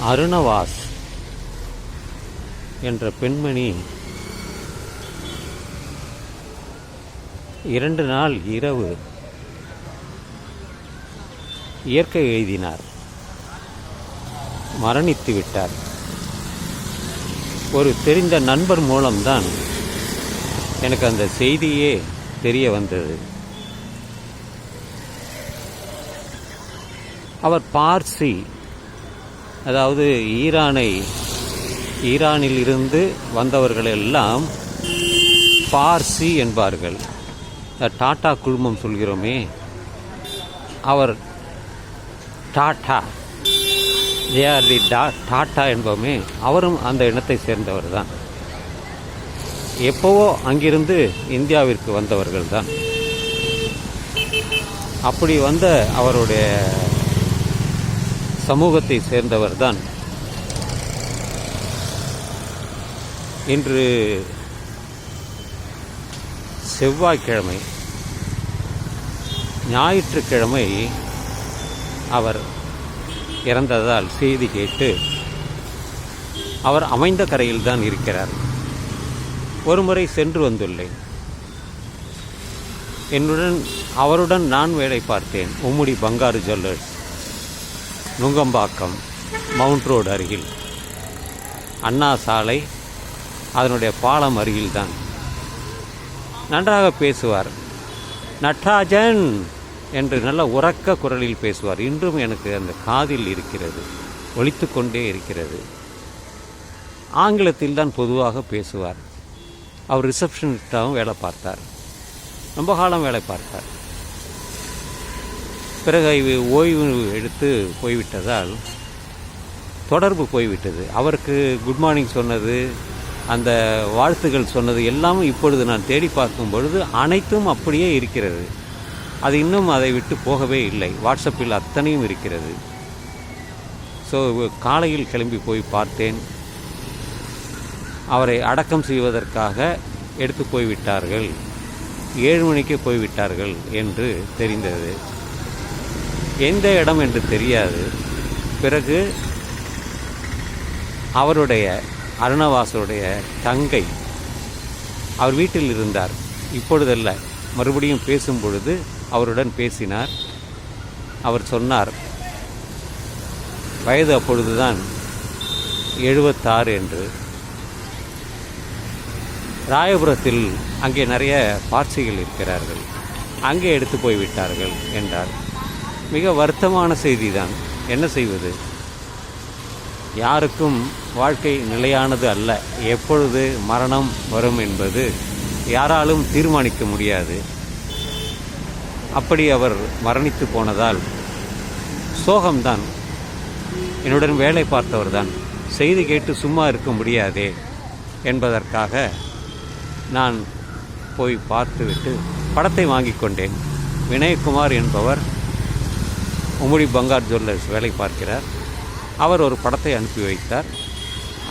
அருணவாஸ் என்ற பெண்மணி 2 நாள் இரவு இயற்கை எழுதினார். மரணித்து விட்டார். ஒரு தெரிந்த நண்பர் மூலம்தான் எனக்கு அந்த செய்தியே தெரிய வந்தது. அவர் பார்சி, அதாவது ஈரானில் இருந்து வந்தவர்களெல்லாம் பார்சி என்பார்கள். டாட்டா குழுமம் சொல்கிறோமே, அவர் டாட்டா, ஜேஆர்டி டாட்டா என்போமே, அவரும் அந்த இனத்தை சேர்ந்தவர் தான். எப்போவோ அங்கிருந்து இந்தியாவிற்கு வந்தவர்கள் தான். அப்படி வந்த அவருடைய சமூகத்தை சேர்ந்தவர் தான் இன்று செவ்வாய்க்கிழமை, ஞாயிற்றுக்கிழமை அவர் இறந்ததால் செய்தி கேட்டு அவர் அமைந்த கரையில் தான் இருக்கிறார். ஒரு முறை சென்று வந்துள்ளேன். அவருடன் நான் வேலை பார்த்தேன். Ummidi Bangaru jewellers, Nungambakkam, mount road அருகில், அண்ணா சாலை, அதனுடைய பாலம் அருகில்தான். நன்றாக பேசுவார். நட்ராஜன் என்று நல்ல உரக்க குரலில் பேசுவார். இன்றும் எனக்கு அந்த காதில் இருக்கிறது, ஒலித்து கொண்டே இருக்கிறது. ஆங்கிலத்தில் தான் பொதுவாக பேசுவார். அவர் ரிசப்ஷனிஸ்டாகவும் வேலை பார்த்தார். ரொம்ப காலம் வேலை பார்த்தார். பிறகு ஓய்வு எடுத்து போய்விட்டதால் தொடர்பு போய்விட்டது. அவருக்கு குட் மார்னிங் சொன்னது, அந்த வாழ்த்துக்கள் சொன்னது எல்லாம் இப்பொழுது நான் தேடி பார்க்கும் பொழுது அனைத்தும் அப்படியே இருக்கிறது. அது இன்னும் அதை விட்டு போகவே இல்லை. வாட்ஸ்அப்பில் அத்தனையும் இருக்கிறது. ஸோ காலையில் கிளம்பி போய் பார்த்தேன். அவரை அடக்கம் செய்வதற்காக எடுத்து போய்விட்டார்கள். 7 மணிக்கு போய்விட்டார்கள் என்று தெரிந்தது. எந்த இடம் என்று தெரியாது. பிறகு அவருடைய அருணவாசருடைய தங்கை அவர் வீட்டில் இருந்தார். இப்பொழுதல்ல, மறுபடியும் பேசும் பொழுது அவருடன் பேசினார். அவர் சொன்னார், வயது அப்பொழுதுதான் 76 என்று. ராயபுரத்தில் அங்கே நிறைய பார்சிகள் இருக்கிறார்கள், அங்கே எடுத்து போய்விட்டார்கள் என்றார். மிக வருத்தமான செய்திதான். என்ன செய்வது? யாருக்கும் வாழ்க்கை நிலையானது அல்ல. எப்பொழுது மரணம் வரும் என்பது யாராலும் தீர்மானிக்க முடியாது. அப்படி அவர் மரணித்து போனதால் சோகம்தான். என்னுடன் வேலை பார்த்தவர் தான். செய்தி கேட்டு சும்மா இருக்க முடியாதே என்பதற்காக நான் போய் பார்த்துவிட்டு படத்தை வாங்கி கொண்டேன். வினயகுமார் என்பவர் உம்முடி பங்கார் ஜுவல்லர்ஸ் வேலை பார்க்கிறார். அவர் ஒரு படத்தை அனுப்பி வைத்தார்.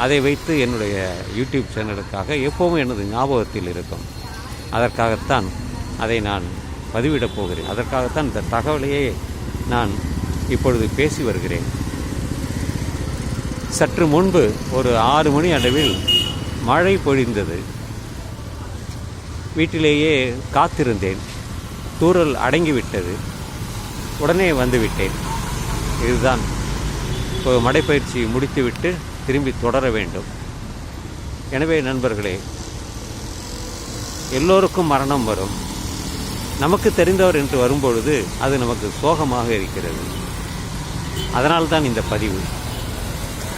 அதை வைத்து என்னுடைய யூடியூப் சேனலுக்காக எப்போவும் எனது ஞாபகத்தில் இருக்கும். அதற்காகத்தான் அதை நான் பதிவிடப் போகிறேன். அதற்காகத்தான் இந்த தகவலையே நான் இப்பொழுது பேசி வருகிறேன். சற்று முன்பு ஒரு 6 மணி அளவில் மழை பொழிந்தது. வீட்டிலேயே காத்திருந்தேன். தூறல் அடங்கிவிட்டது. உடனே வந்துவிட்டேன். இதுதான், இப்போ மடைப்பயிற்சி முடித்துவிட்டு திரும்பி தொடர வேண்டும். எனவே நண்பர்களே, எல்லோருக்கும் மரணம் வரும். நமக்கு தெரிந்தவர் என்று வரும்பொழுது அது நமக்கு சோகமாக இருக்கிறது. அதனால்தான் இந்த பதிவு.